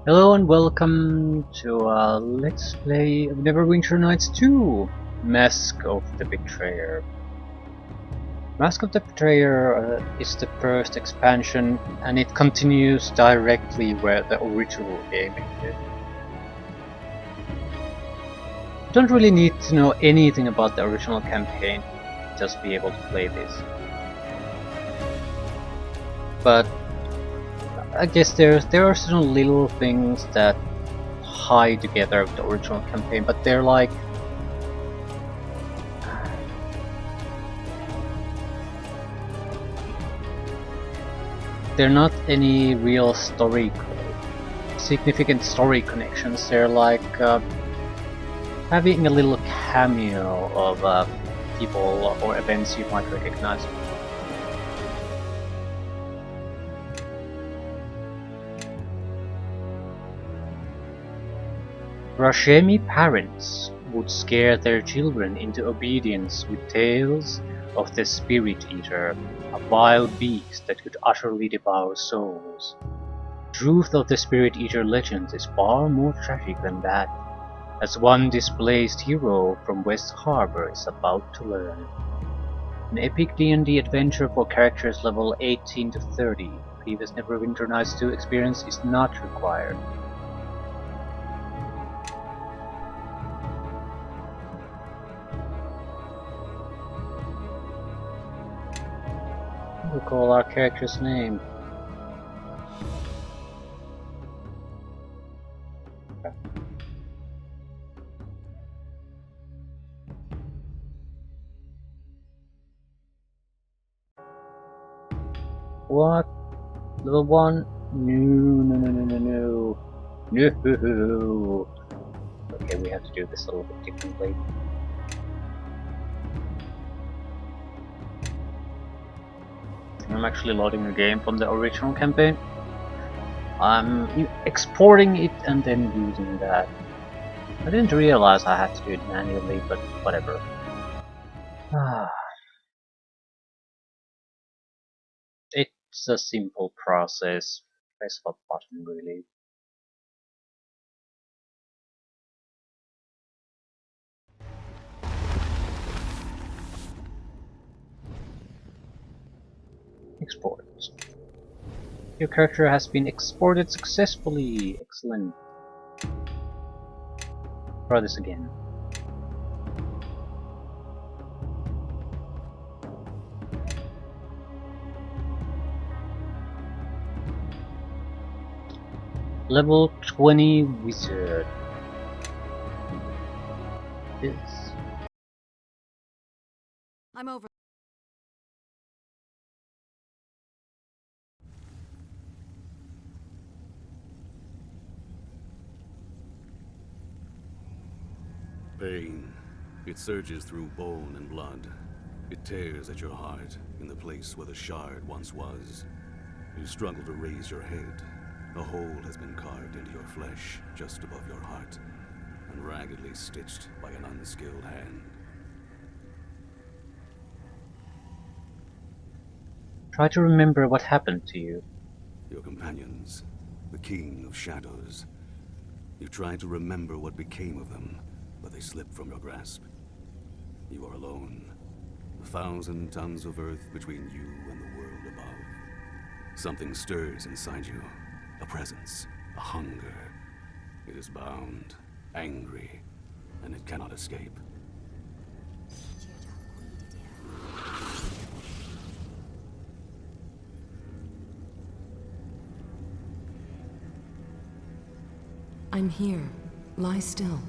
Hello and welcome to Let's Play of Neverwinter Nights 2! Mask of the Betrayer. Mask of the Betrayer is the first expansion and it continues directly where the original game ended. You don't really need to know anything about the original campaign, just be able to play this. But I guess there are certain little things that tie together with the original campaign, but they're like they're not any real significant story connections. They're like having a little cameo of people or events you might recognize. Rashemi parents would scare their children into obedience with tales of the Spirit Eater, a wild beast that could utterly devour souls. Truth of the Spirit Eater legends is far more tragic than that, as one displaced hero from West Harbor is about to learn. An epic D&D adventure for characters level 18 to 30. Previous Neverwinter Nights 2 experience is not required. We'll call our character's name. What? Level 1? No. No. Okay, we have to do this a little bit differently. I'm actually loading the game from the original campaign. I'm exporting it and then using that. I didn't realize I had to do it manually, but whatever. It's a simple process. Press a button, really. Export. Your character has been exported successfully. Excellent. Try this again. Level 20 wizard. This. I'm over. Pain. It surges through bone and blood. It tears at your heart, in the place where the shard once was. You struggle to raise your head. A hole has been carved into your flesh, just above your heart, and raggedly stitched by an unskilled hand. Try to remember what happened to you. Your companions, the King of Shadows. You tried to remember what became of them, but they slipped from your grasp. You are alone. 1,000 tons of earth between you and the world above. Something stirs inside you. A presence. A hunger. It is bound. Angry. And it cannot escape. I'm here. Lie still.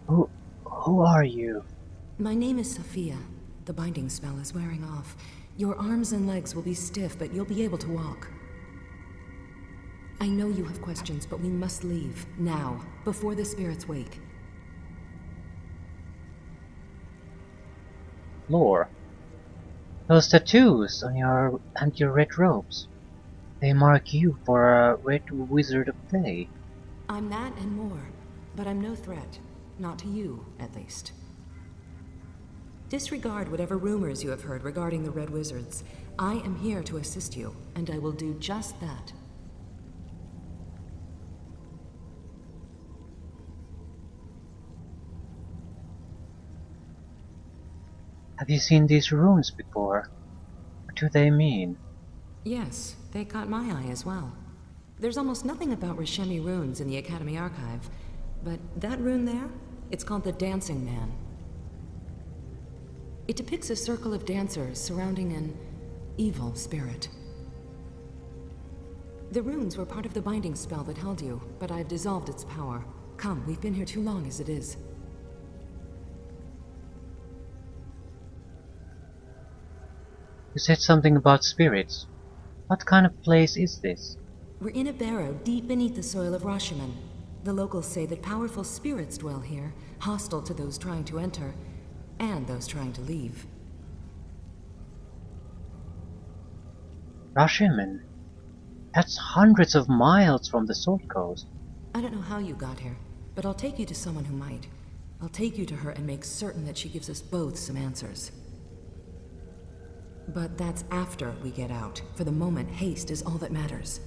Who are you? My name is Sophia. The binding spell is wearing off. Your arms and legs will be stiff, but you'll be able to walk. I know you have questions, but we must leave. Now, before the spirits wake. Lore. Those tattoos on your red robes. They mark you for a red wizard of clay. I'm that and more, but I'm no threat. Not to you, at least. Disregard whatever rumors you have heard regarding the Red Wizards. I am here to assist you, and I will do just that. Have you seen these runes before? What do they mean? Yes, they caught my eye as well. There's almost nothing about Rishemi runes in the Academy archive, but that rune there, it's called the Dancing Man. It depicts a circle of dancers surrounding an evil spirit. The runes were part of the binding spell that held you, but I've dissolved its power. Come, we've been here too long as it is. You said something about spirits. What kind of place is this? We're in a barrow deep beneath the soil of Rashiman. The locals say that powerful spirits dwell here, hostile to those trying to enter, and those trying to leave. Rashiman? That's hundreds of miles from the Salt Coast. I don't know how you got here, but I'll take you to someone who might. I'll take you to her and make certain that she gives us both some answers. But that's after we get out. For the moment, haste is all that matters.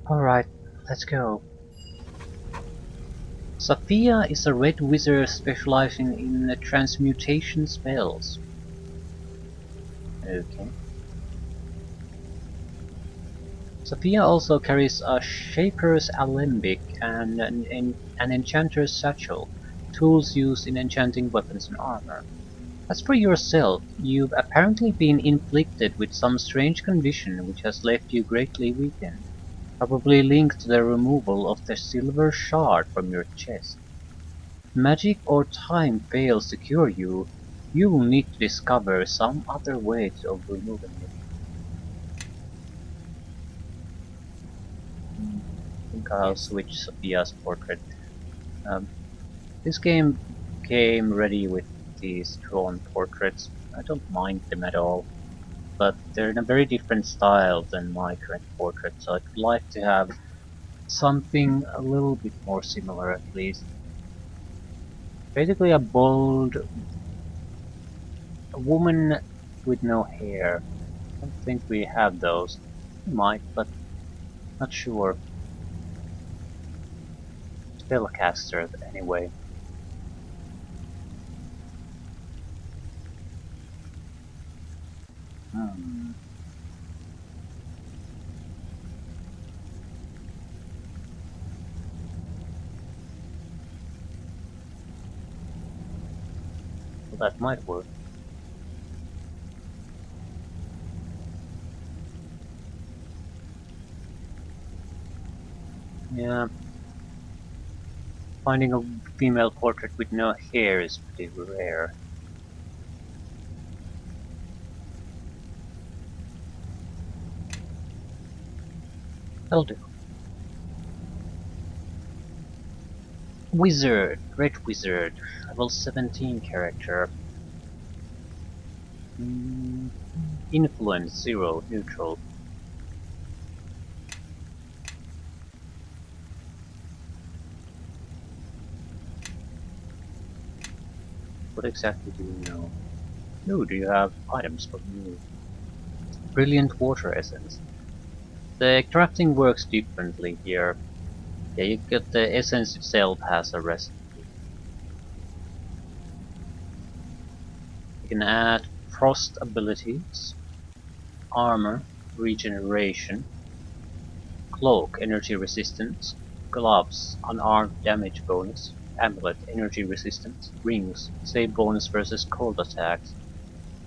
Alright, let's go. Sophia is a red wizard specializing in transmutation spells. Okay. Sophia also carries a Shaper's Alembic and an Enchanter's Satchel, tools used in enchanting weapons and armor. As for yourself, you've apparently been inflicted with some strange condition which has left you greatly weakened, probably linked to the removal of the silver shard from your chest. If magic or time fails to cure you, you will need to discover some other way of removing it. I think I'll switch Sophia's portrait. This game came ready with these drawn portraits. I don't mind them at all, but they're in a very different style than my current portrait, so I'd like to have something a little bit more similar at least. Basically a bold woman with no hair. I don't think we have those. We might, but not sure. Spellcaster anyway. Well, that might work. Yeah. Finding a female portrait with no hair is pretty rare. That'll do. Wizard, Red Wizard, level 17 character. Influence 0, neutral. What exactly do you know? No, do you have items for me? Brilliant water essence. The crafting works differently here. Yeah, you get the essence itself has a recipe. You can add frost abilities, armor, regeneration, cloak, energy resistance, gloves, unarmed damage bonus, amulet, energy resistance, rings, save bonus versus cold attacks.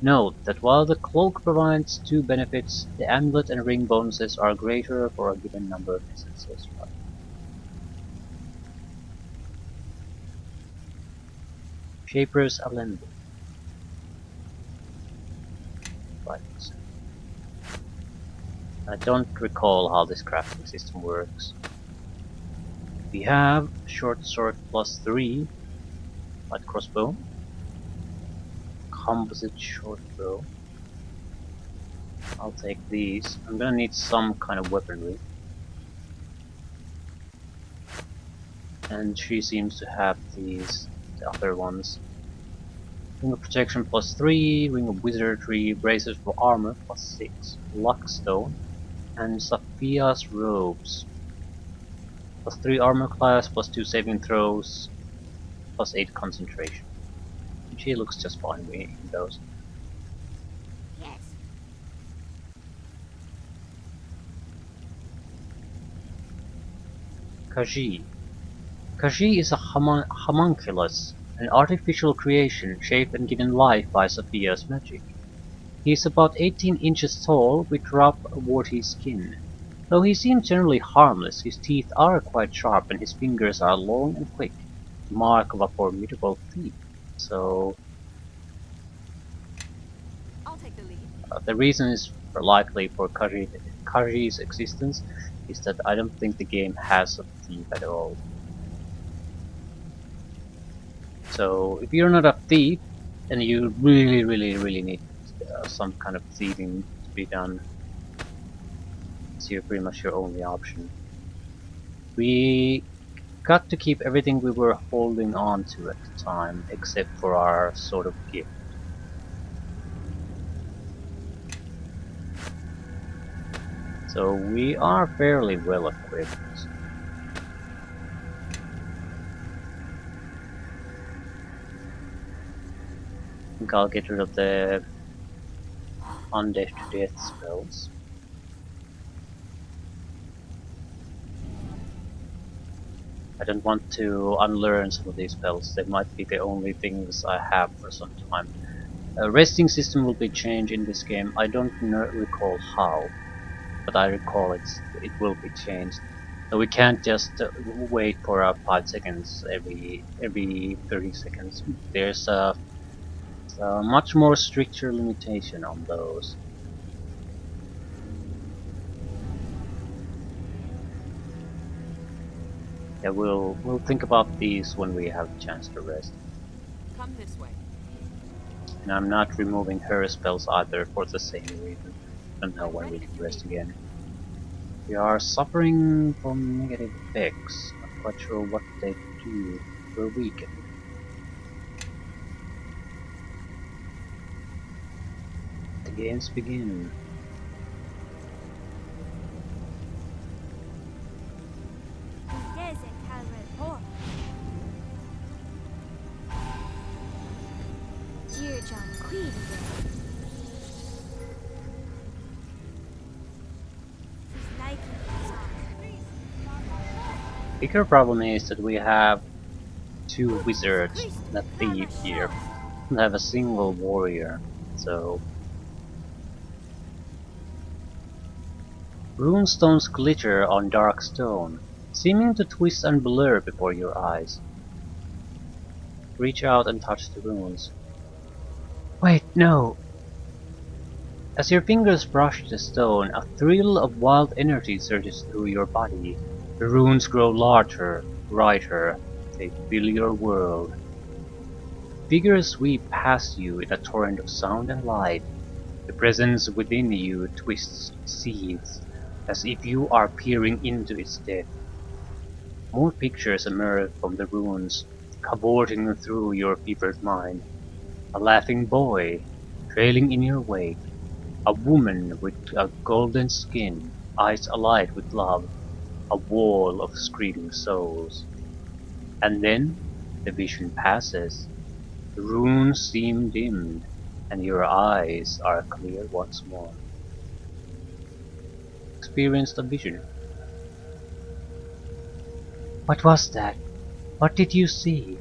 Note that while the cloak provides 2 benefits, the amulet and ring bonuses are greater for a given number of essences. Shaper's Alembic. 5%. I don't recall how this crafting system works. We have short sword +3, light crossbow, composite short bow. I'll take these. I'm gonna need some kind of weaponry. and she seems to have the other ones. Ring of Protection +3, Ring of Wizardry, Braces for Armor +6, Luck Stone, and Sophia's Robes. +3 armor class, +2 saving throws, +8 concentration. And she looks just fine in those. Yes. Kaji. Kaji is a homunculus, an artificial creation shaped and given life by Sophia's magic. He is about 18 inches tall, with rough, warty skin. Though he seems generally harmless, his teeth are quite sharp and his fingers are long and quick, the mark of a formidable thief. So I'll take the lead. the reason is likely for Kaji's existence is that I don't think the game has a thief at all. So if you're not a thief and you really need some kind of thieving to be done, it's pretty much your only option. We got to keep everything we were holding on to at the time, except for our sort of gift. So we are fairly well equipped. I think I'll get rid of the undead to death spells. I don't want to unlearn some of these spells, they might be the only things I have for some time. A resting system will be changed in this game, I don't recall how, but I recall it will be changed. So we can't just wait for 5 seconds every 30 seconds. There's a much more stricter limitation on those. Yeah, we'll think about these when we have a chance to rest. Come this way. And I'm not removing her spells either for the same reason. Don't know I'm when we ready can if you rest need me. again. We are suffering from negative effects. Not quite sure what they do. We're weakened. The games begin. Bigger problem is that we have two wizards and a thief here. We don't have a single warrior, so runestones glitter on dark stone, seeming to twist and blur before your eyes. Reach out and touch the runes. Wait, no! As your fingers brush the stone, a thrill of wild energy surges through your body. The runes grow larger, brighter. They fill your world. Figures sweep past you in a torrent of sound and light. The presence within you twists, seethes, as if you are peering into its depth. More pictures emerge from the runes, cavorting through your fevered mind. A laughing boy, trailing in your wake. A woman with a golden skin, eyes alight with love. A wall of screaming souls. And then the vision passes. The runes seem dimmed, and your eyes are clear once more. Experience the vision. What was that? What did you see?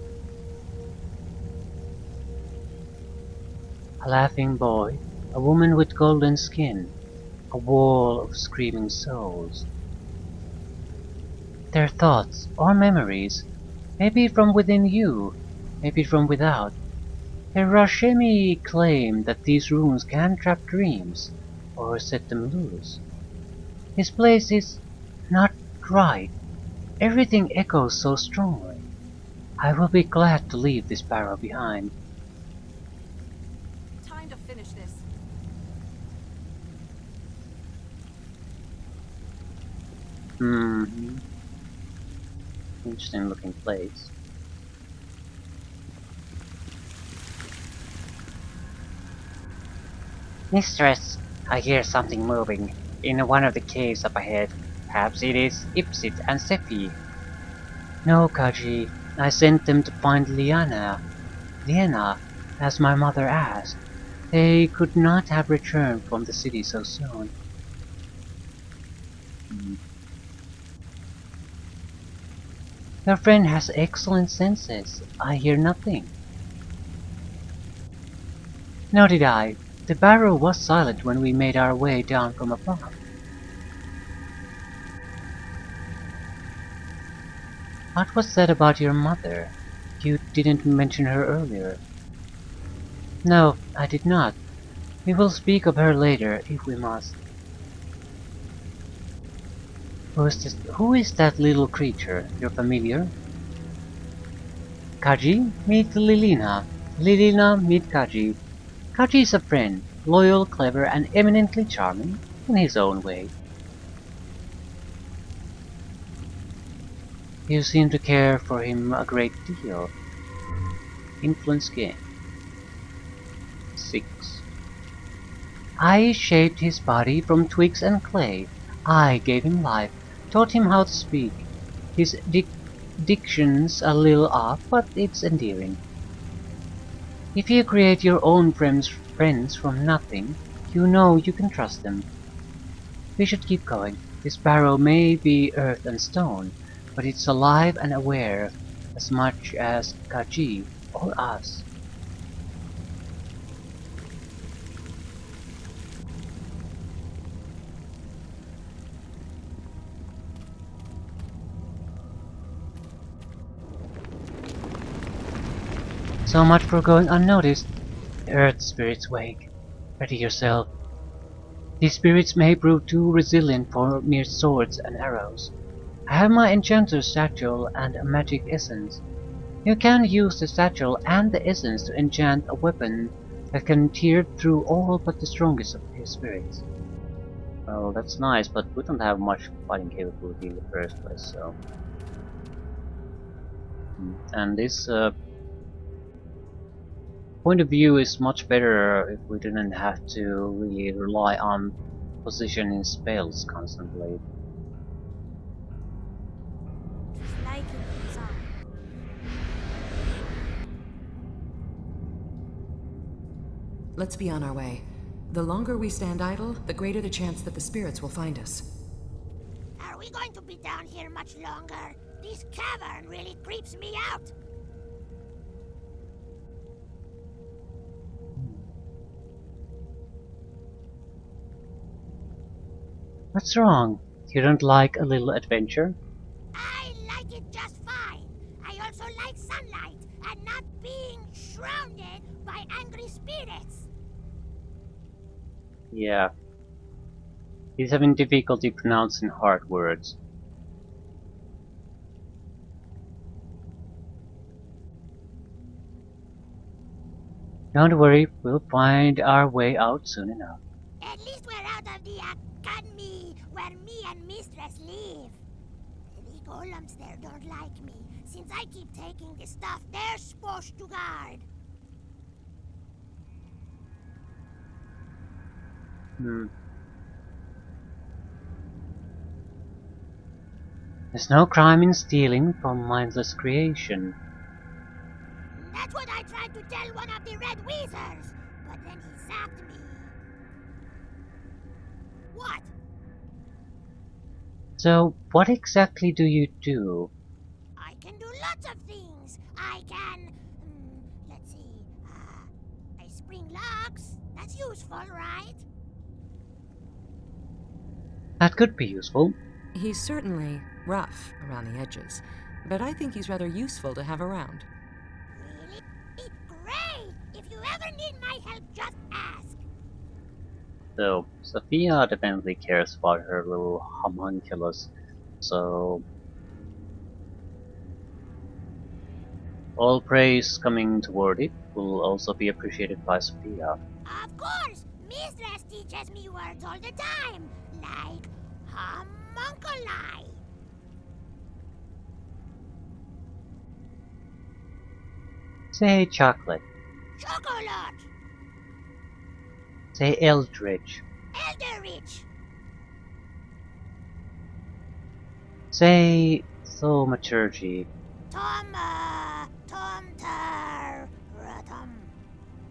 A laughing boy, a woman with golden skin, a wall of screaming souls. Their thoughts or memories, maybe from within you, maybe from without. Hiroshimi claimed that these runes can trap dreams, or set them loose. This place is not right. Everything echoes so strongly. I will be glad to leave this barrow behind. Time to finish this. Hmm. Interesting looking place. Mistress, I hear something moving in one of the caves up ahead. Perhaps it is Ipsit and Sephi. No, Kaji. I sent them to find Liana, as my mother asked. They could not have returned from the city so soon. Hmm. Your friend has excellent senses. I hear nothing. Nor did I. The barrow was silent when we made our way down from above. What was said about your mother? You didn't mention her earlier. No, I did not. We will speak of her later, if we must. Who is that little creature? Your familiar? Kaji, meet Lilina. Lilina, meet Kaji. Kaji is a friend, loyal, clever, and eminently charming, in his own way. You seem to care for him a great deal. Influence gain. 6. I shaped his body from twigs and clay. I gave him life, taught him how to speak. His diction's a little off, but it's endearing. If you create your own friends from nothing, you know you can trust them. We should keep going. This barrow may be earth and stone, but it's alive and aware as much as Kaji or us. So much for going unnoticed. The earth spirits wake. Ready yourself. These spirits may prove too resilient for mere swords and arrows. I have my enchanter's satchel and a magic essence. You can use the satchel and the essence to enchant a weapon that can tear through all but the strongest of his spirits. Well, that's nice, but we don't have much fighting capability in the first place, so... And this point of view is much better if we didn't have to really rely on positioning spells constantly. Like it, so. Let's be on our way. The longer we stand idle, the greater the chance that the spirits will find us. Are we going to be down here much longer? This cavern really creeps me out. What's wrong? You don't like a little adventure? I like it just fine. I also like sunlight and not being shrouded by angry spirits. Yeah. He's having difficulty pronouncing hard words. Don't worry, we'll find our way out soon enough. At least we're out of the academy where me and Mistress live. The golems there don't like me, since I keep taking the stuff they're supposed to guard. There's no crime in stealing from mindless creation. That's what I tried to tell one of the Red Weezers, but then he zapped me. What? So, what exactly do you do? I can do lots of things. I can... let's see. I spring locks. That's useful, right? That could be useful. He's certainly rough around the edges, but I think he's rather useful to have around. Really? Great! If you ever need my help, just ask. So, Sophia definitely cares about her little homunculus, so... all praise coming toward it will also be appreciated by Sophia. Of course! Mistress teaches me words all the time, like homunculi. Say chocolate. Chocolate! Say eldritch. Elderich! Say thaumaturgy. Tomtar-ratum.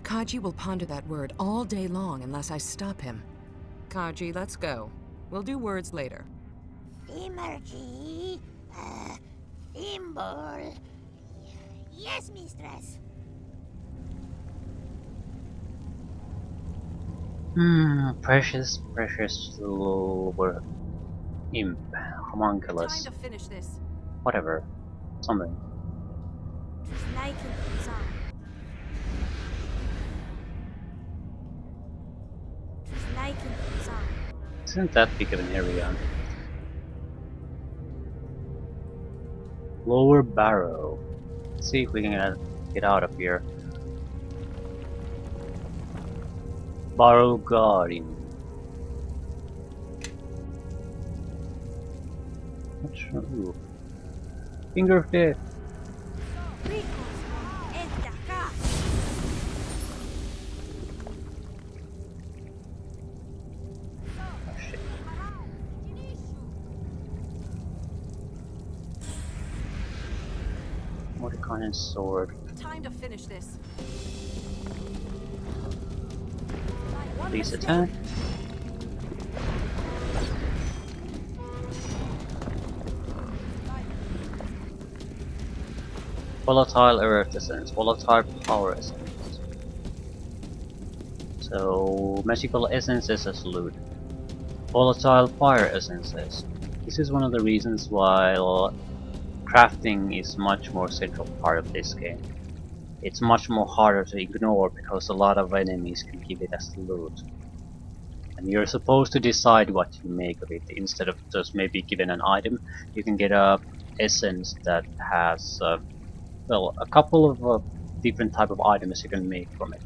Kaji will ponder that word all day long unless I stop him. Kaji, let's go. We'll do words later. Emergy. Thimble. Yes, mistress. Precious, precious silver imp, homunculus, Time to finish this. whatever, something. Just like in Fuzan. Just like in Fuzan. Isn't that big of an area? Lower barrow. Let's see if we can get out of here. Barrow garden. Not sure. Ooh. Finger of death. Oh shit. Mordecai's sword. Time to finish this. Please attack. Volatile earth essence, volatile power essence. So magical essences as loot. Volatile fire essences. This is one of the reasons why crafting is much more central part of this game. It's much more harder to ignore because a lot of enemies can give it as loot. And you're supposed to decide what you make of it. Instead of just maybe given an item, you can get a essence that has well, a couple of different type of items you can make from it.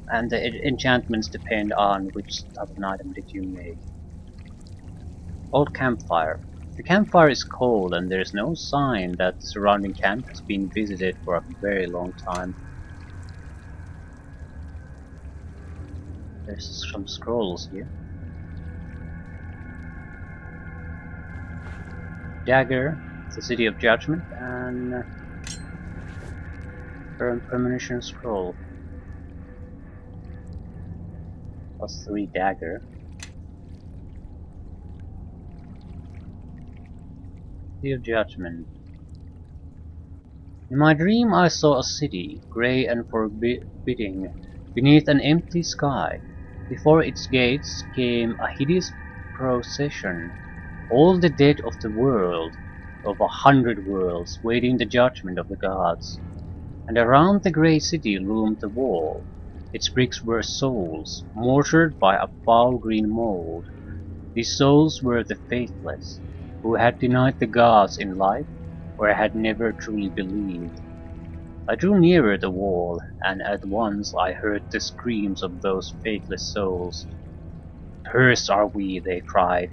And the enchantments depend on which type of an item did you make. Old campfire. The campfire is cold and there is no sign that the surrounding camp has been visited for a very long time. There's some scrolls here. Dagger, the City of Judgment, and Premonition Scroll. +3 dagger. City of Judgment. In my dream I saw a city, grey and forbidding, beneath an empty sky. Before its gates came a hideous procession, all the dead of the world, of 100 worlds, waiting the judgment of the gods. And around the grey city loomed the wall. Its bricks were souls, mortared by a foul green mold. These souls were the faithless, who had denied the gods in life, or had never truly believed. I drew nearer the wall, and at once I heard the screams of those faithless souls. Cursed are we, they cried,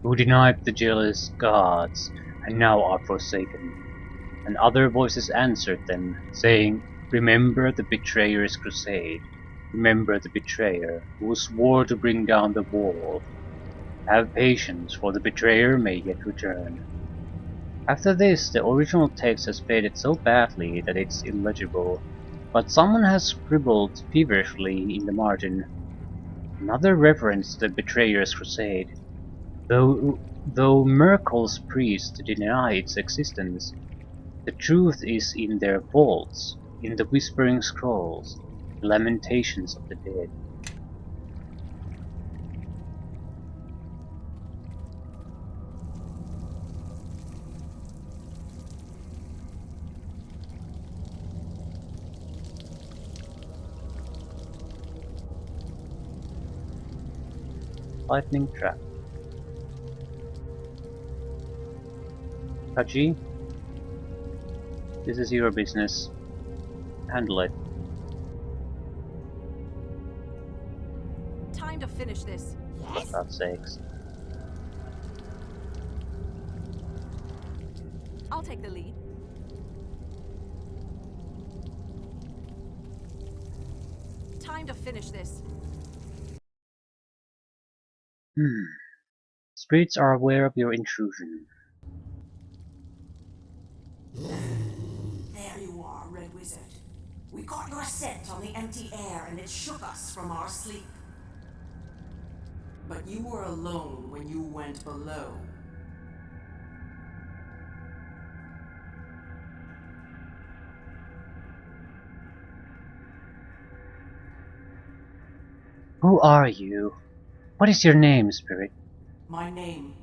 who denied the jealous gods, and now are forsaken. And other voices answered them, saying, Remember the betrayer's crusade. Remember the betrayer, who swore to bring down the wall. Have patience, for the betrayer may yet return. After this, the original text has faded so badly that it's illegible, but someone has scribbled feverishly in the margin. Another reference to the betrayer's crusade. Though Merkel's priests deny its existence, the truth is in their vaults, in the whispering scrolls, the lamentations of the dead. Lightning trap. Kaji, this is your business. Handle it. Time to finish this. For God's sakes. I'll take the lead. Time to finish this. Spirits are aware of your intrusion. There you are, Red Wizard. We caught your scent on the empty air and it shook us from our sleep. But you were alone when you went below. Who are you? What is your name, spirit? My name,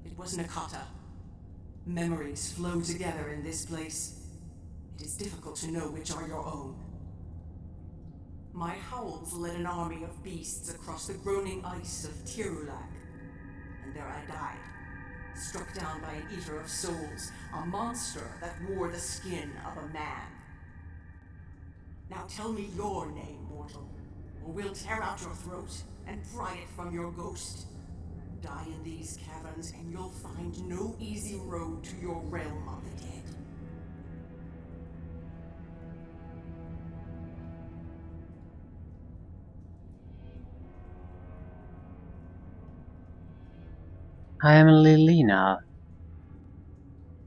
it was Nakata. Memories flow together in this place. It is difficult to know which are your own. My howls led an army of beasts across the groaning ice of Tirulak. And there I died, struck down by an eater of souls, a monster that wore the skin of a man. Now tell me your name, mortal, or we'll tear out your throat and pry it from your ghost. Die in these caverns and you'll find no easy road to your realm of the dead. I am Lilina.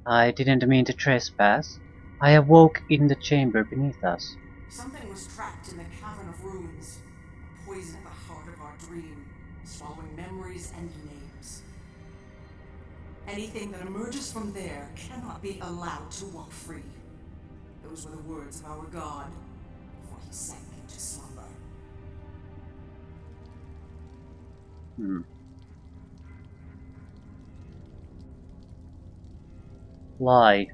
I didn't mean to trespass. I awoke in the chamber beneath us. Something was trapped in the Cavern of Ruins, a poison at the heart of our dream, swallowing memories and names. Anything that emerges from there cannot be allowed to walk free. Those were the words of our god before he sank into slumber. Lie.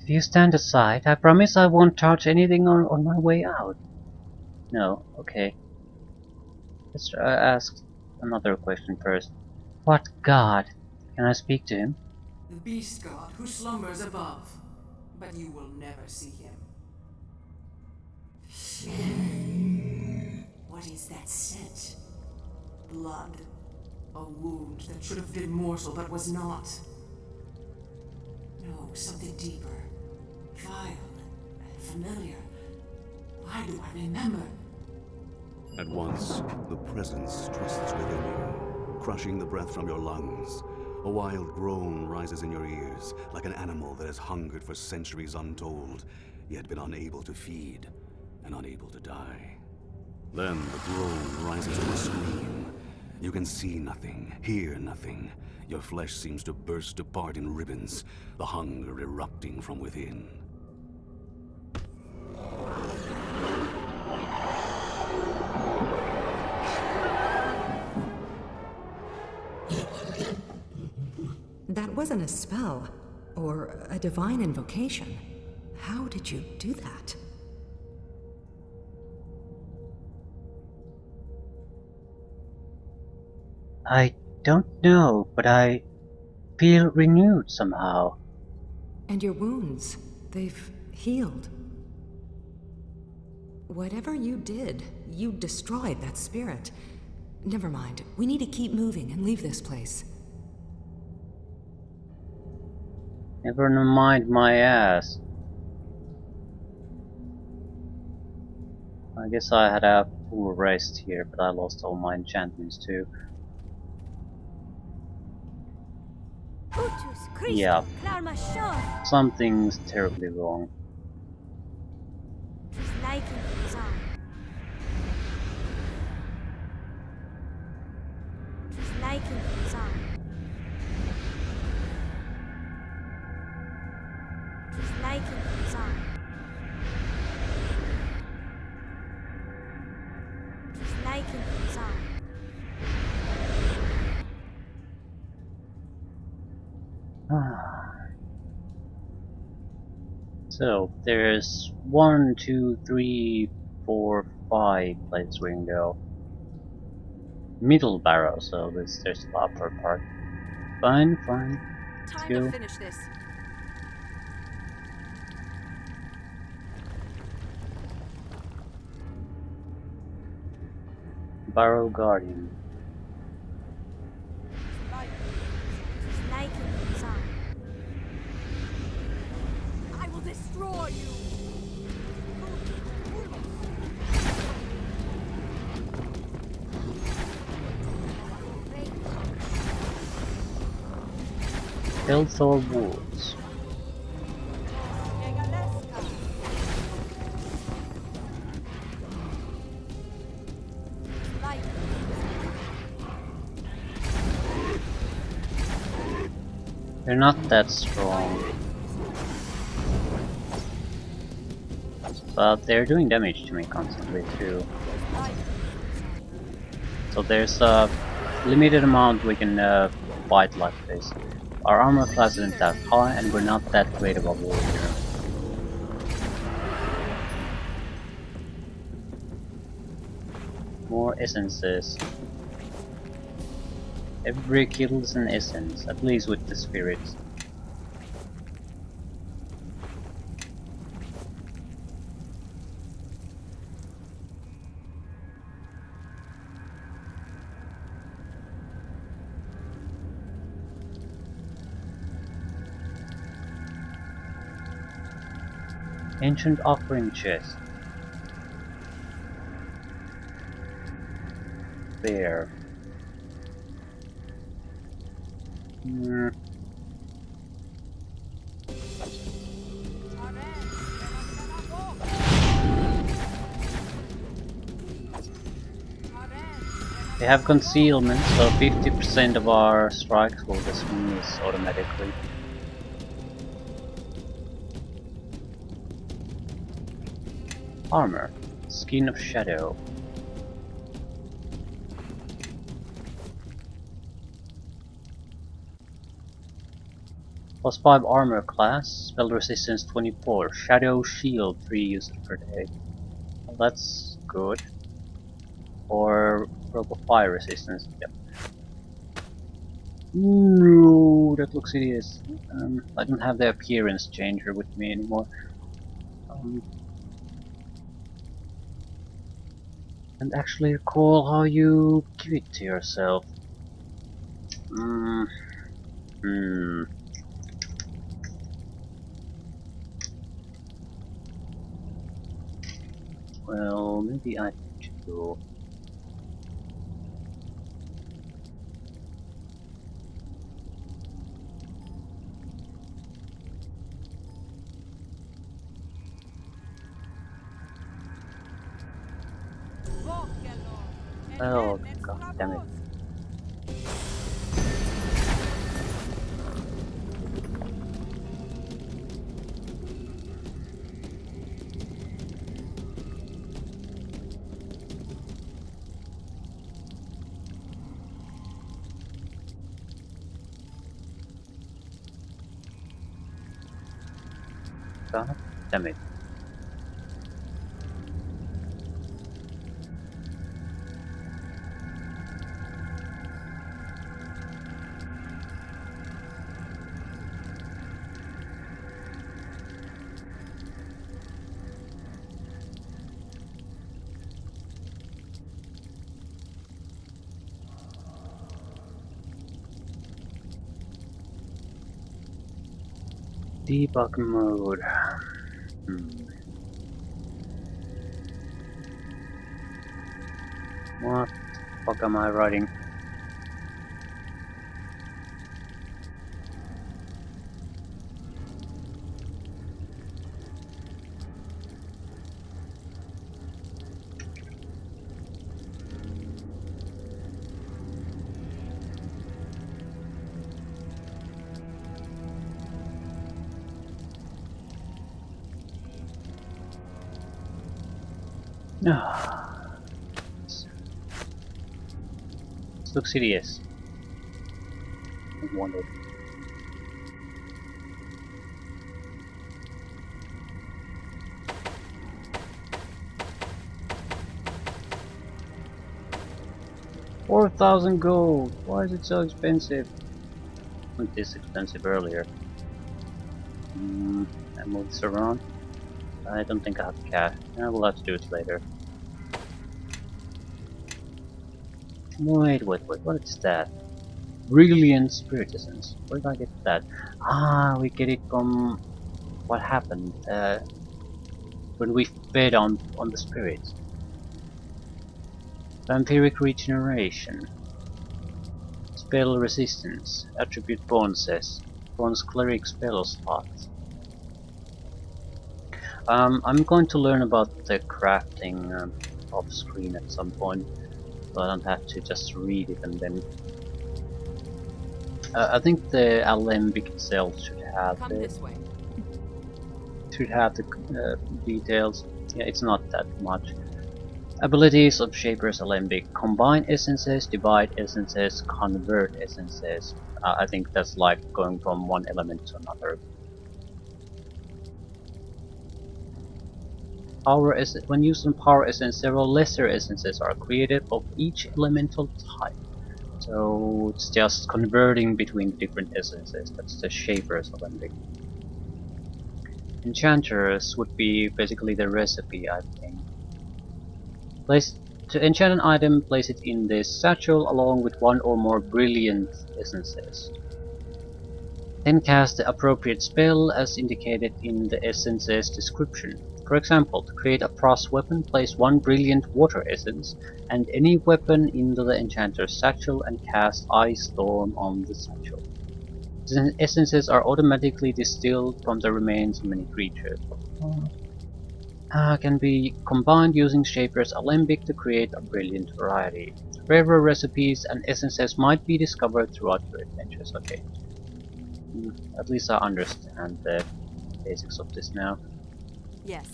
If you stand aside, I promise I won't touch anything on my way out. No, okay. Let's ask another question first. What god? Can I speak to him? The beast god who slumbers above, but you will never see him. What is that scent? Blood. A wound that should have been mortal but was not. No, something deeper. Vile and familiar. Why do I remember? At once, the presence twists within you, crushing the breath from your lungs. A wild groan rises in your ears, like an animal that has hungered for centuries untold, yet been unable to feed and unable to die. Then the groan rises to a scream. You can see nothing, hear nothing. Your flesh seems to burst apart in ribbons, the hunger erupting from within. That wasn't a spell, or a divine invocation. How did you do that? I don't know, but I feel renewed somehow. And your wounds, they've healed. Whatever you did, you destroyed that spirit. Never mind, we need to keep moving and leave this place. Never mind my ass. I guess I had a full rest here, but I lost all my enchantments too. Utus, Christo, Yeah. Clarmashor. Something's terribly wrong. Liking Zon. Liking Zon. Liking Zon. Liking Zon. So there's 1, 2, 3, 4, 5 places we can go. Middle barrow, so there's the upper part. Fine. Time Go. to finish this. Barrow Guardian. Liking Zon. I will destroy you! Hellthor Woods. They're not that strong, but they're doing damage to me constantly too. So there's a limited amount we can fight like this. Our armor class isn't that high and we're not that great of a warrior. More essences. Every kill is an essence, at least with the spirits. Ancient offering chest. There. They have concealment, so 50% of our strikes will just miss automatically. Armor. Skin of Shadow. Plus 5 armor class, spell resistance 24, shadow shield 3 used per day. Well, that's good. Or rope of fire resistance, yep. No, that looks hideous. I don't have the appearance changer with me anymore. And actually recall how you give it to yourself. Well, maybe I should go. Oh, god damn it. God damn it. Debug mode. What the fuck am I writing? This looks hideous. I want it. $4,000 gold! Why is it so expensive? It wasn't this expensive earlier. I move this around. I don't think I have cash. I will have to do it later. Wait, what is that? Brilliant Spirit Essence. Where did I get that? Ah, we get it from what happened when we fed on the spirits. Vampiric Regeneration. Spell Resistance. Attribute Bonuses. One's cleric spell slot. I'm going to learn about the crafting off screen at some point, so I don't have to just read it and then. I think the alembic itself Come this way. should have the details. Yeah, it's not that much. Abilities of Shaper's Alembic: combine essences, divide essences, convert essences. I think that's like going from one element to another. When used in Power Essence, several lesser essences are created of each elemental type. So it's just converting between the different essences. That's the Shaper's Alembic. Enchanters would be basically the recipe, I think. To enchant an item, place it in this satchel along with one or more brilliant essences. Then cast the appropriate spell as indicated in the essence's description. For example, to create a frost weapon, place one brilliant water essence and any weapon into the enchanter's satchel and cast Ice Storm on the satchel. The essences are automatically distilled from the remains of many creatures. Can be combined using Shaper's Alembic to create a brilliant variety. Rarer recipes and essences might be discovered throughout your adventures. Okay, at least I understand the basics of this now. Yes.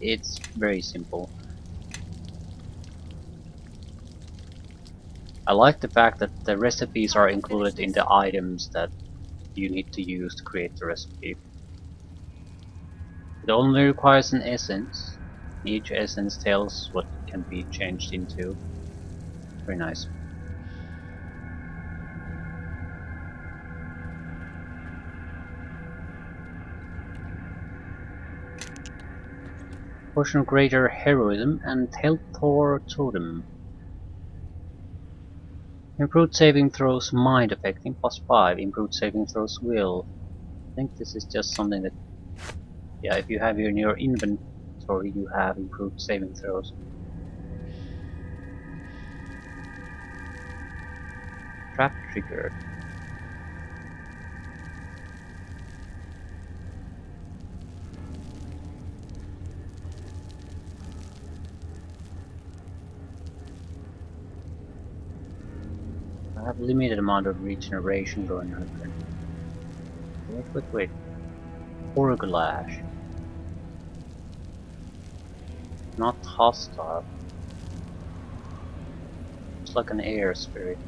It's very simple. I like the fact that the recipes are included in the items that you need to use to create the recipe. It only requires an essence. Each essence tells what it can be changed into. Very nice. Potion of Greater Heroism and Thor Totem. Improved saving throws mind affecting +5. Improved saving throws will. I think this is just something that, yeah, if you have in your inventory, you have improved saving throws. Trap triggered. I have limited amount of regeneration going on. Wait. Orglash. Not hostile. It's like an air spirit.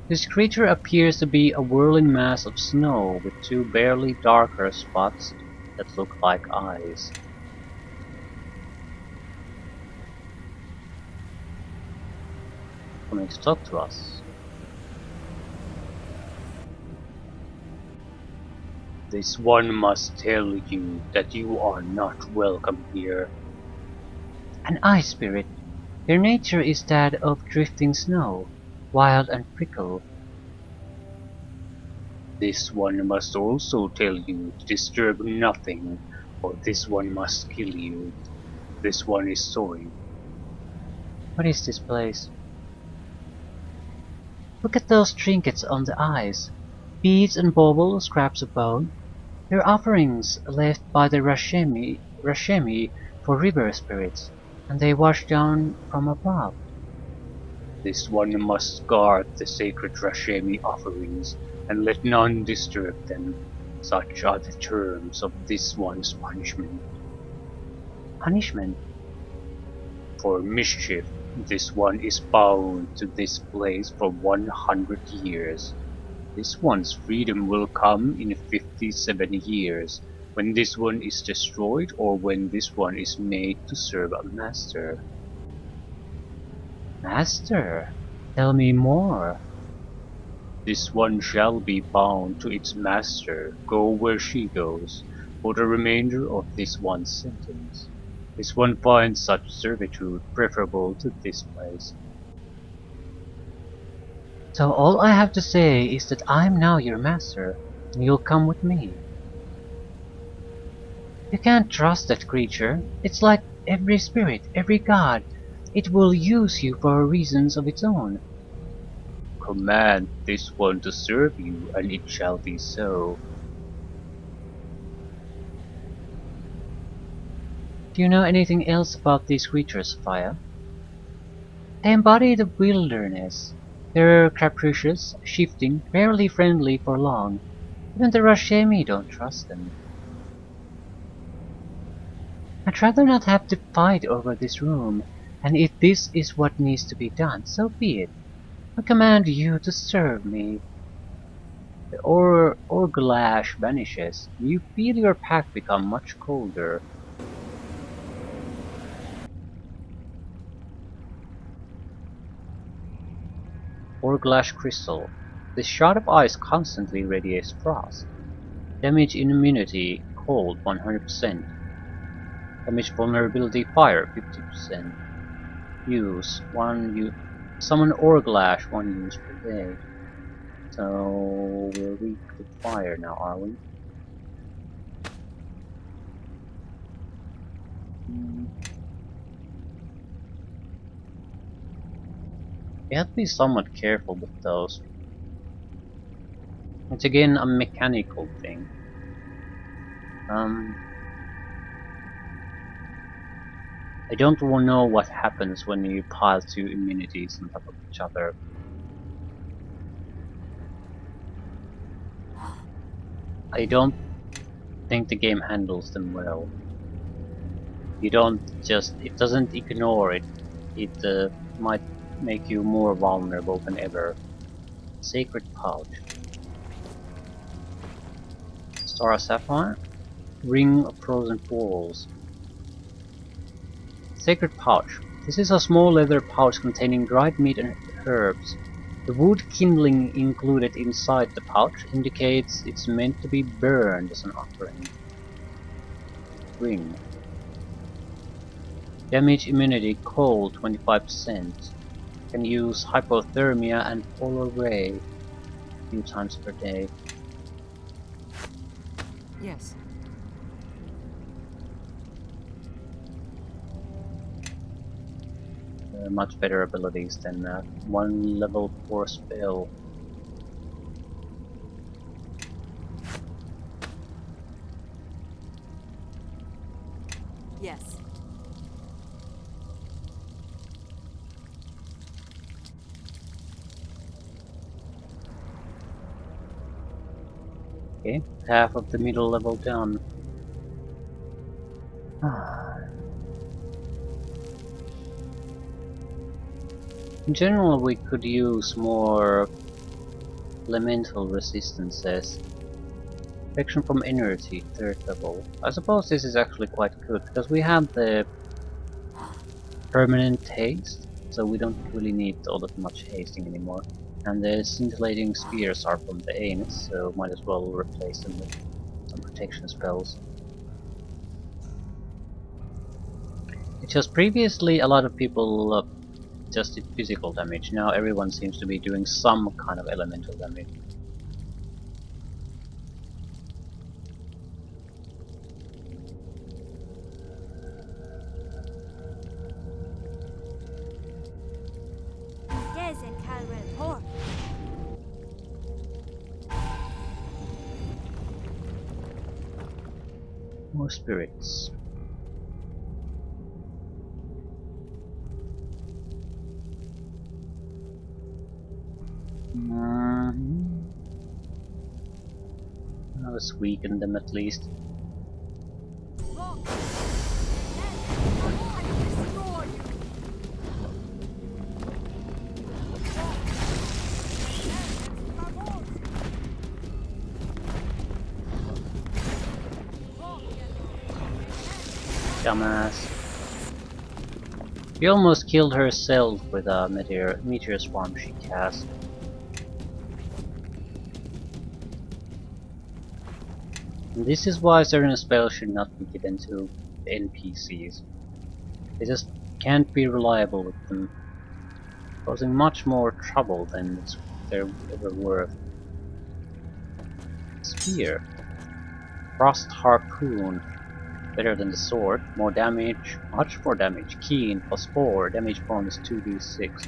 This creature appears to be a whirling mass of snow with two barely darker spots that look like eyes. Coming to talk to us. This one must tell you that you are not welcome here. An ice spirit. Their nature is that of drifting snow, wild and fickle. This one must also tell you to disturb nothing, or this one must kill you. This one is sorry. What is this place? Look at those trinkets on the ice. Beads and baubles, scraps of bone. They're offerings left by the Rashemi for river spirits, and they wash down from above. This one must guard the sacred Rashemi offerings, and let none disturb them. Such are the terms of this one's punishment. Punishment? For mischief, this one is bound to this place for 100 years. This one's freedom will come in 57 years, when this one is destroyed or when this one is made to serve a master. Master? Tell me more. This one shall be bound to its master, go where she goes, for the remainder of this one's sentence. This one finds such servitude preferable to this place. So all I have to say is that I am now your master, and you'll come with me. You can't trust that creature. It's like every spirit, every god. It will use you for reasons of its own. command this one to serve you, and it shall be so. Do you know anything else about these creatures, Fire? They embody the wilderness. They're capricious, shifting, rarely friendly for long. Even the Rashemi don't trust them. I'd rather not have to fight over this room, and if this is what needs to be done, so be it. I command you to serve me. The Orglash vanishes. You feel your pack become much colder. Orglash crystal. This shard of ice constantly radiates frost. Damage immunity cold 100%. Damage vulnerability fire 50%. Use summon Orglash 1 use per day. So we're weak to fire now, are we? You have to be somewhat careful with those. It's again a mechanical thing. I don't know what happens when you pile two immunities on top of each other. I don't think the game handles them well. You don't just, it doesn't ignore it. It might make you more vulnerable than ever. Sacred Pouch. Star Sapphire. Ring of Frozen Falls. Sacred Pouch. This is a small leather pouch containing dried meat and herbs. The wood kindling included inside the pouch indicates it's meant to be burned as an offering. Ring. Damage immunity cold 25%. Can use hypothermia and polar ray a few times per day. Yes. Much better abilities than that. 1 level 4 spell. Yes. Okay, half of the middle level down. In general, we could use more elemental resistances. Protection from energy, 3rd level. I suppose this is actually quite good, because we have the permanent haste, so we don't really need all that much hasting anymore. And the scintillating spears are from the Anis, so might as well replace them with some protection spells. It's just previously a lot of people just did physical damage, now everyone seems to be doing some kind of elemental damage. Yes, and Calrel Port. More spirits. Let's weaken them at least. Dumbass. She almost killed herself with a meteor swarm she cast. And this is why certain spells should not be given to NPCs. They just can't be reliable with them, causing much more trouble than they're ever worth. Spear. Frost Harpoon. Better than the sword. More damage. Much more damage. Keen +4. Damage bonus 2d6.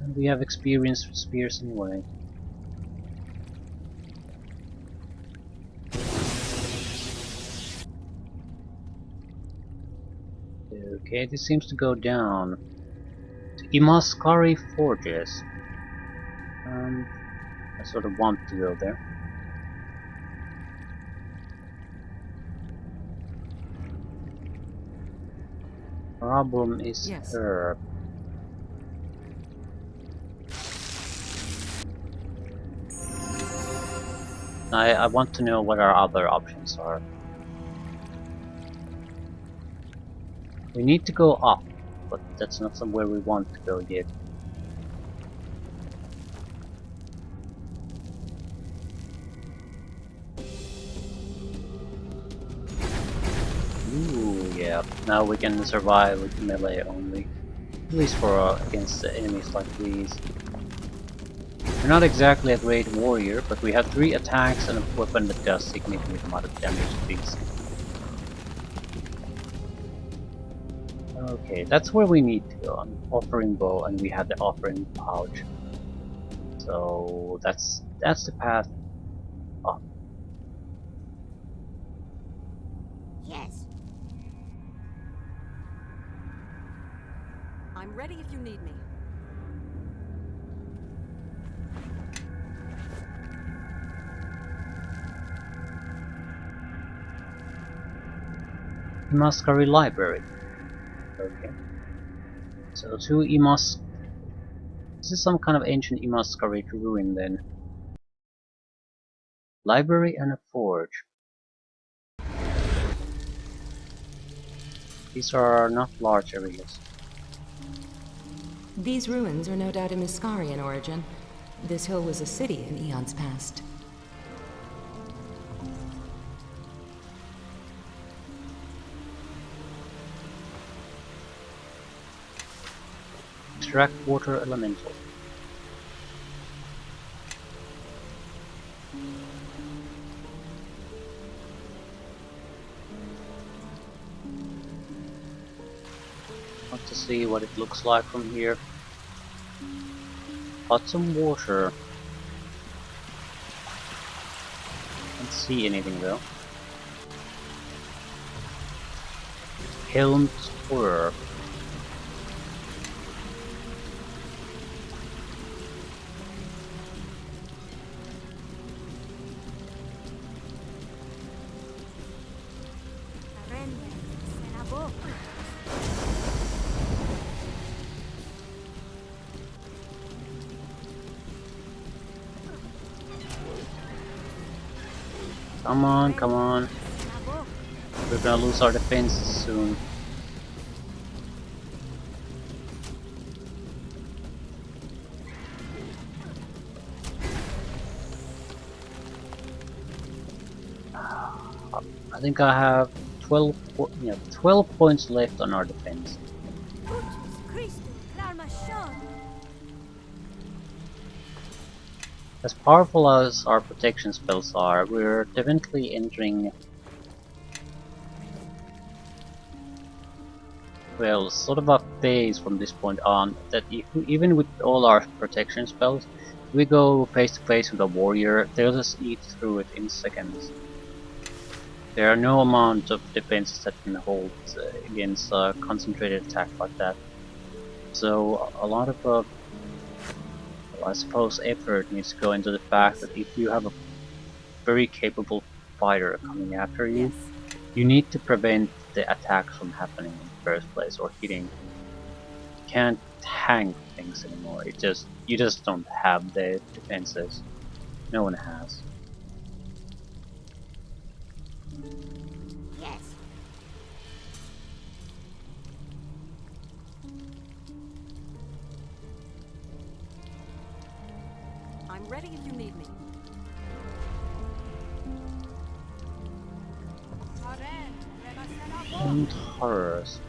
And we have experience with spears anyway. Okay, this seems to go down to Imaskari Forges. I sort of want to go there. Problem is Yes. herb. I want to know what our other options are. We need to go up, but that's not somewhere we want to go yet. Ooh, yeah. Now we can survive with melee only. At least for against enemies like these. We're not exactly a great warrior, but we have 3 attacks and a weapon that does significant amount of damage to these. Okay, that's where we need to go. An offering bow, and we have the offering pouch. So that's the path up. Yes. I'm ready if you need me. Imaskari Library. Okay. So 2 Imas. This is some kind of ancient Imaskari ruin then. Library and a forge. These are not large areas. These ruins are no doubt Imaskari in origin. This hill was a city in eons past. Extract water elemental. Want to see what it looks like from here. Got some water. Can't see anything though. Helmed horror. Arrende, Senabo. Come on, come on. Senabo. We're gonna lose our defenses soon. I think I have 12 points left on our defense. Utus Christum Clarmachon. As powerful as our protection spells are, we're definitely entering, well, sort of a phase from this point on that even with all our protection spells, we go face to face with a warrior, they'll just eat through it in seconds. There are no amount of defenses that can hold against a concentrated attack like that. So a lot of, well, I suppose, effort needs to go into the fact that if you have a very capable fighter coming after you, Yes. you need to prevent the attacks from happening in the first place or hitting. You can't tank things anymore. You just don't have the defenses. No one has. Yes. I'm ready if you need me. And horrors.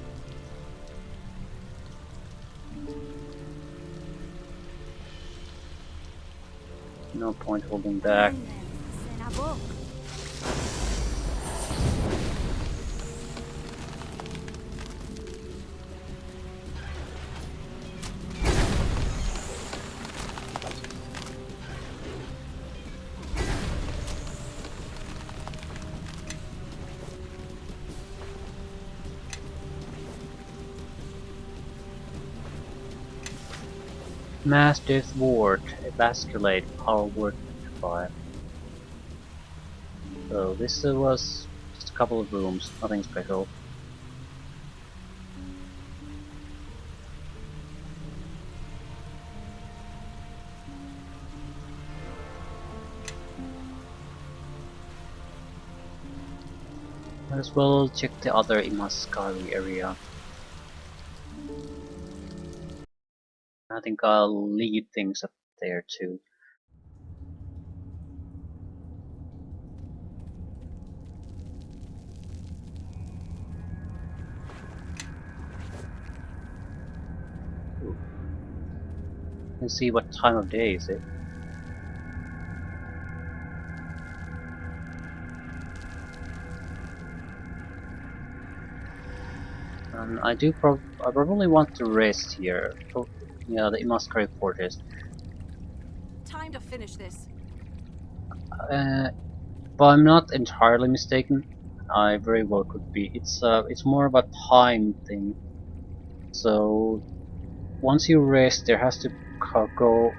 No point holding back. Senabo. Mass Death Ward, Emasculate, Power Word 5. So this was just a couple of rooms, nothing special. Might as well check the other Imaskari area. I think I'll leave things up there too. Ooh. You can see what time of day is it. And I probably want to rest here. Yeah, the Imaskari Fortress. Time to finish this. If I'm not entirely mistaken, I very well could be. It's more of a time thing. So once you rest, there has to go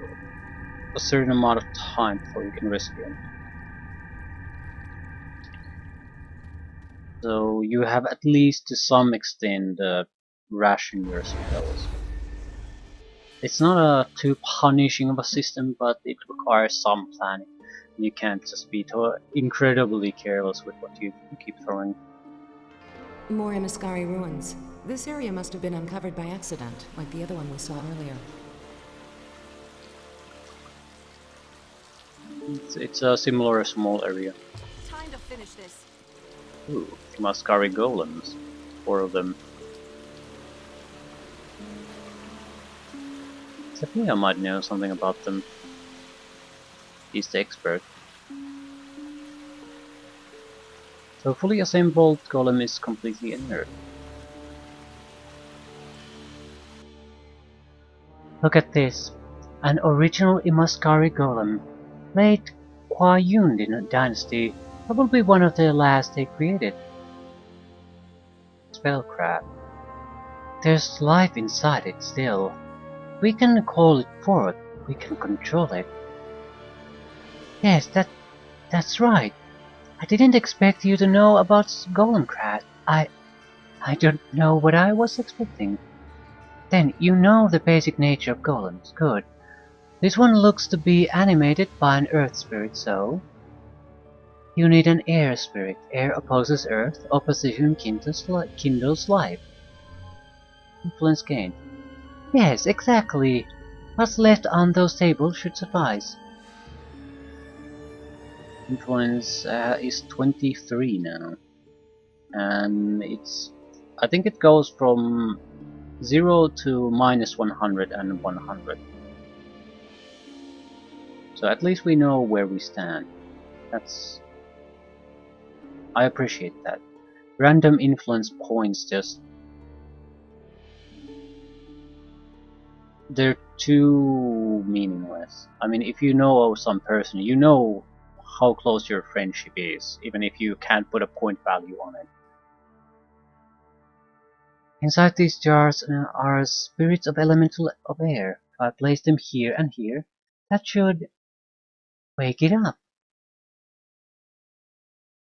a certain amount of time before you can rest again. So you have at least to some extent ration your spells. It's not a too punishing of a system, but it requires some planning. You can't just be incredibly careless with what you keep throwing. More Imaskari ruins. This area must have been uncovered by accident, like the other one we saw earlier. It's a similar small area. Time to finish this. Ooh, Imaskari golems. 4 of them. Sophia might know something about them. He's the expert. So fully assembled golem is completely inert. Look at this. An original Imaskari golem. Late Huayun dynasty. Probably one of the last they created. Spellcraft. There's life inside it still. We can call it forth. We can control it. Yes, that's right. I didn't expect you to know about Golemcraft. I don't know what I was expecting. Then you know the basic nature of golems. Good. This one looks to be animated by an earth spirit, so you need an air spirit. Air opposes earth. Opposition kindles life. Influence gained. Yes, exactly. What's left on those tables should suffice. Influence is 23 now. And I think it goes from 0 to minus 100 and 100. So at least we know where we stand. I appreciate that. Random influence points they're too meaningless. I mean, if you know some person, you know how close your friendship is, even if you can't put a point value on it. Inside these jars are spirits of elemental of air. If I place them here and here, that should wake it up.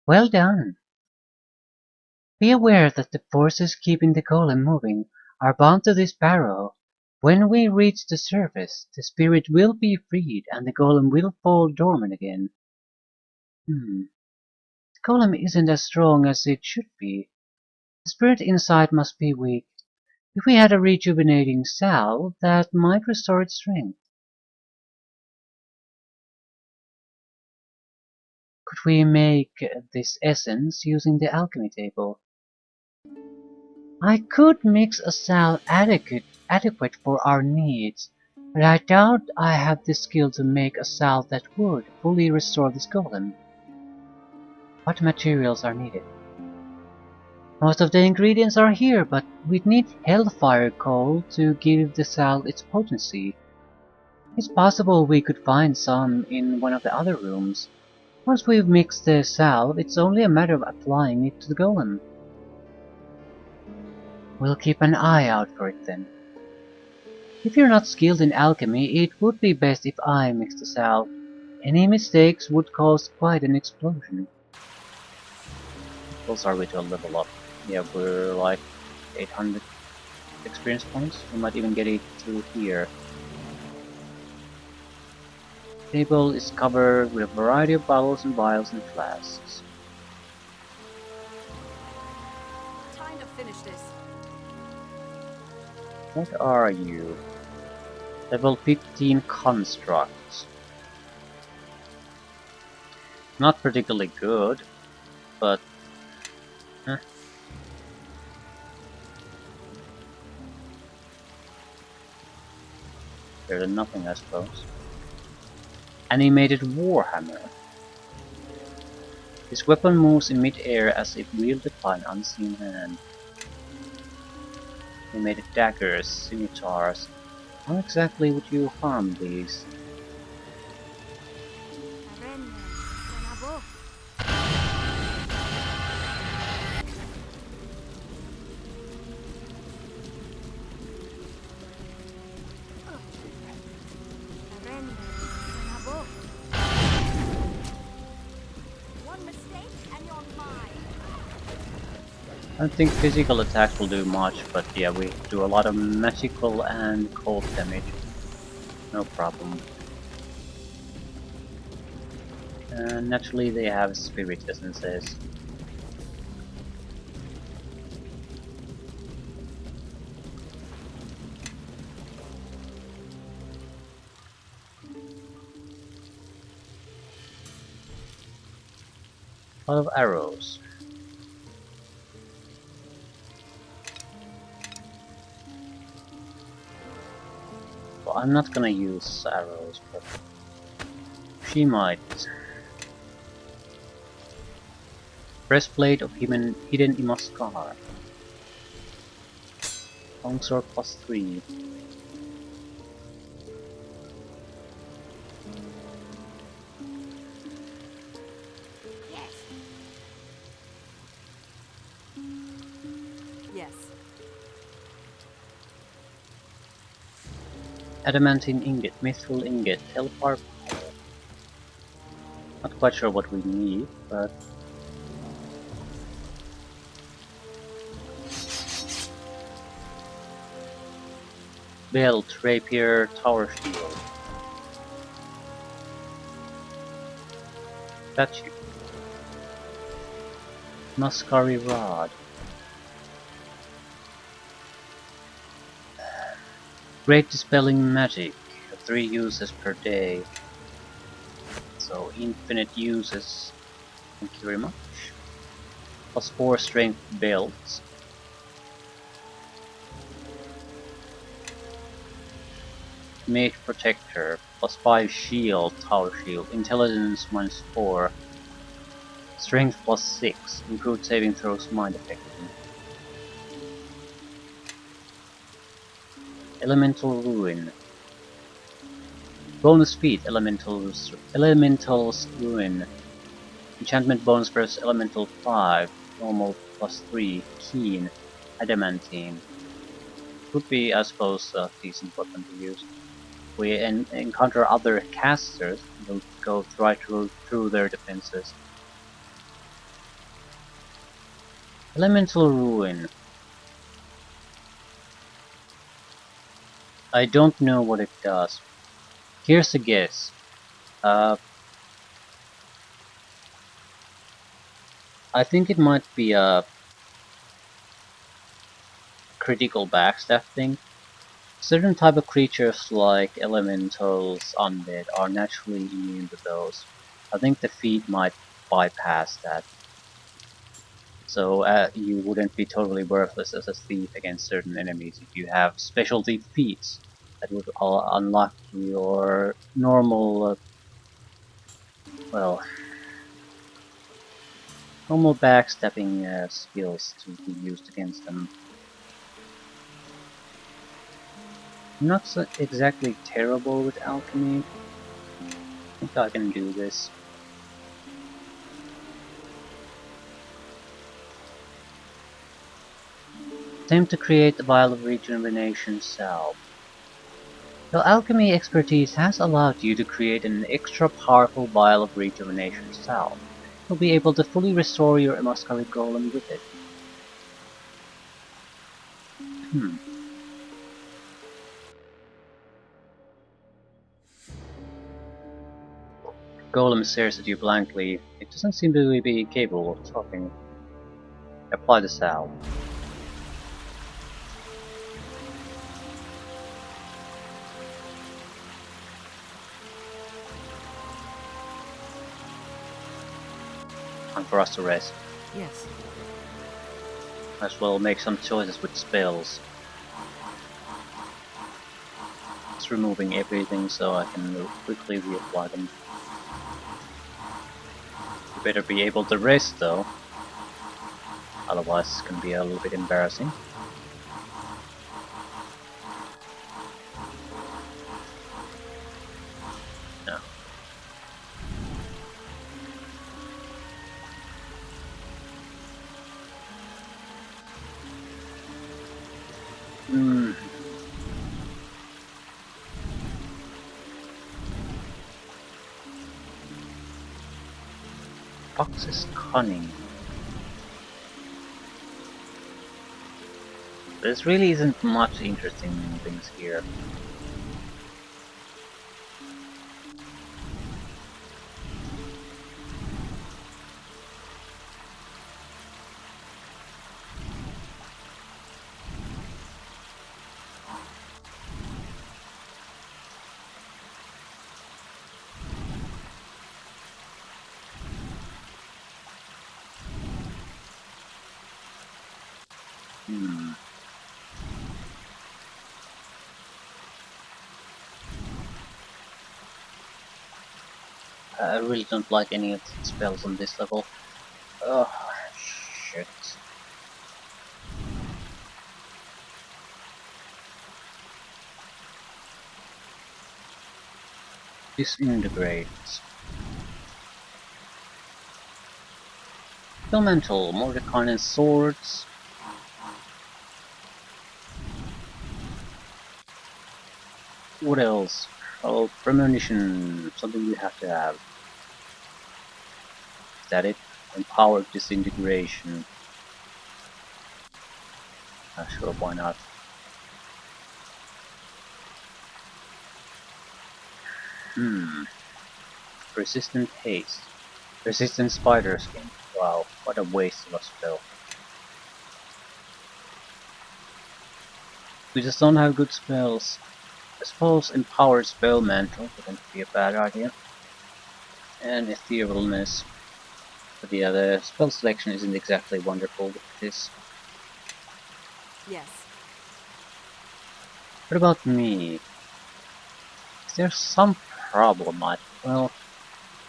Well done. Be aware that the forces keeping the golem moving are bound to this barrow. When we reach the surface, the spirit will be freed and the golem will fall dormant again. The golem isn't as strong as it should be. The spirit inside must be weak. If we had a rejuvenating salve, that might restore its strength. Could we make this essence using the alchemy table? I could mix a salve adequate for our needs, but I doubt I have the skill to make a salve that would fully restore this golem. What materials are needed? Most of the ingredients are here, but we'd need hellfire coal to give the salve its potency. It's possible we could find some in one of the other rooms. Once we've mixed the salve, it's only a matter of applying it to the golem. We'll keep an eye out for it then. If you're not skilled in alchemy, it would be best if I mixed this out. Any mistakes would cause quite an explosion. Close are we to a level up? Yeah, we're like 800 experience points. We might even get it through here. The table is covered with a variety of bottles and vials and flasks. Time to finish this. What are you? Level 15 constructs. Not particularly good, but better than nothing, I suppose. Animated Warhammer. This weapon moves in mid-air as if wielded by an unseen hand. Animated daggers, scimitars. How exactly would you harm these? Arenne, Senabo. Arenne, Senabo. One mistake and you're mine. I don't think physical attacks will do much, but yeah, we do a lot of magical and cold damage. No problem. And naturally they have spirit essences. A lot of arrows. Well, I'm not gonna use arrows, but she might. Breastplate of hidden Imaskar. Longsword +3. Yes. Yes. Adamantine ingot, mithril ingot, teleport power. Not quite sure what we need, but belt, rapier, tower shield. Statue. Muscari rod. Great dispelling magic. 3 uses per day. So infinite uses. Thank you very much. +4 strength belts. Mage protector. +5 shield, tower shield. Intelligence -4. Strength +6. Improved saving throws mind effectively. Elemental ruin. Bonus feat, Elemental's Ruin. Enchantment bonus versus Elemental 5, normal +3, Keen, Adamantine. Could be, I suppose, a decent weapon to use. We encounter other casters, we'll go right through their defenses. Elemental Ruin. I don't know what it does. Here's a guess. I think it might be a critical backstab thing. Certain type of creatures like elementals, undead, are naturally immune to those. I think the feat might bypass that. So you wouldn't be totally worthless as a thief against certain enemies if you have specialty feats that would unlock your normal, well, normal backstabbing skills to be used against them. I'm not so exactly terrible with alchemy. I think I can do this. Attempt to create a vial of rejuvenation salve. Your alchemy expertise has allowed you to create an extra powerful vial of rejuvenation salve. You'll be able to fully restore your Emascali golem with it. Hmm. Golem stares at you blankly. It doesn't seem to be capable of talking. Apply the salve. Time for us to rest. Yes. As well make some choices with spells. Just removing everything so I can quickly reapply them. You better be able to rest though. Otherwise it's gonna be a little bit embarrassing. No. Hmm. Fox's cunning. There really isn't much interesting things here. Hmm. I really don't like any of the spells on this level. Oh, shit. Disintegrates. Elemental, Mordecai and swords. What else? Oh, premonition. Something we have to have. Is that it? Empowered disintegration. Sure, why not? Hmm. Resistant haste. Resistant spider skin. Wow, what a waste of a spell. We just don't have good spells. I suppose empowered spell mantle wouldn't be a bad idea. And etherealness. But yeah, the spell selection isn't exactly wonderful with this. Yes. What about me? Is there some problem? Well,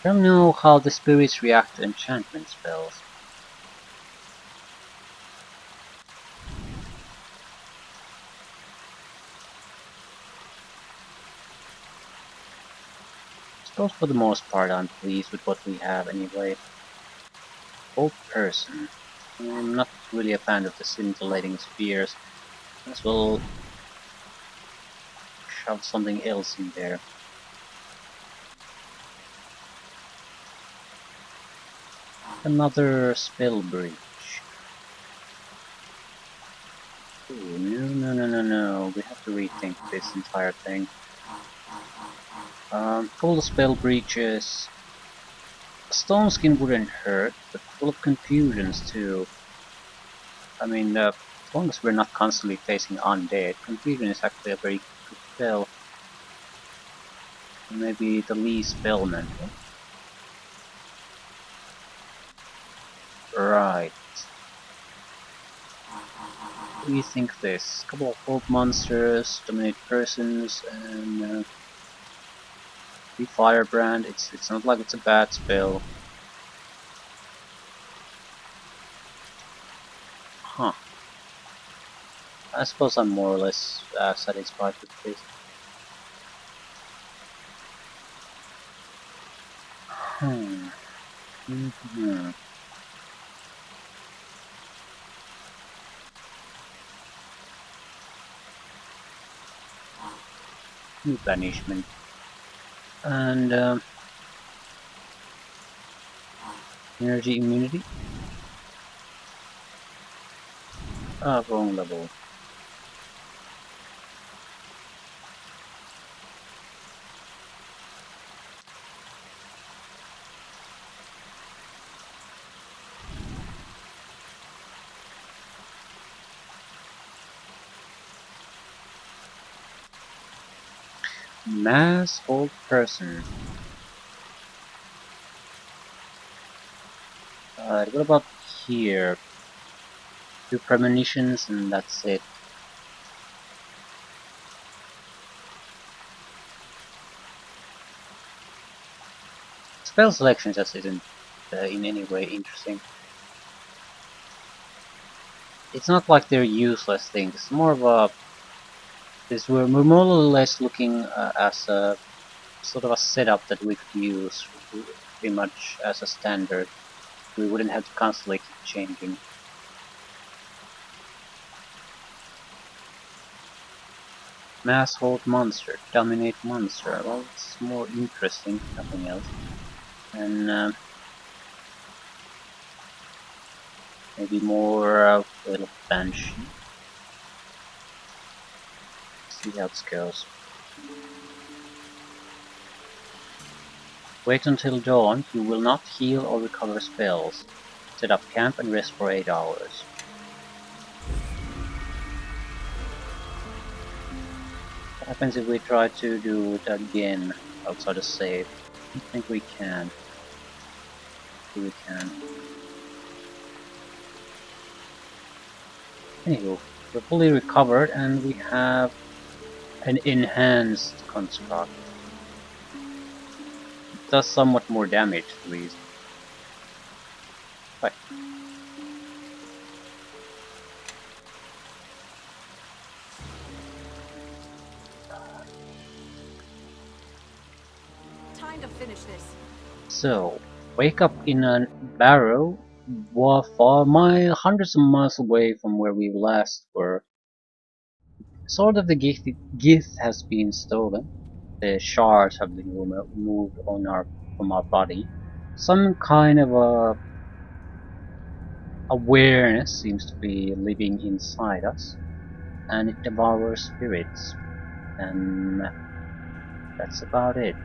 I don't know how the spirits react to enchantment spells. I suppose for the most part I'm pleased with what we have anyway. Bold person. I'm not really a fan of the scintillating spheres. As well shove something else in there. Another spell breach. Ooh, no. We have to rethink this entire thing. Full of spell breaches. Stone skin wouldn't hurt, but full of confusions too. I mean, as long as we're not constantly facing undead, confusion is actually a very good spell. Maybe the least spell mantle. Right. What do you think this? Couple of old monsters, dominate persons, and be firebrand. It's not like it's a bad spell. Huh. I suppose I'm more or less satisfied with this. Hmm. Mm-hmm. banishment. And energy immunity. Wrong level. Mass hold person. What about here? 2 premonitions and that's it. Spell selection just isn't in any way interesting. It's not like they're useless things. It's more of a we're more or less looking as a sort of a setup that we could use pretty much as a standard. We wouldn't have to constantly keep changing. Mass hold monster, dominate monster. Well, it's more interesting, nothing else. And maybe more little banshee. See how it goes. Wait until dawn. You will not heal or recover spells. Set up camp and rest for 8 hours. What happens if we try to do it again outside the save? I think we can. We can. Anywho, we're fully recovered and we have an enhanced construct. It does somewhat more damage to these. Right. Time to finish this. So, wake up in a barrow hundreds of miles away from where we last were. Sword of the gift has been stolen. The shards have been removed from our body. Some kind of a awareness seems to be living inside us, and it devours spirits. And that's about it.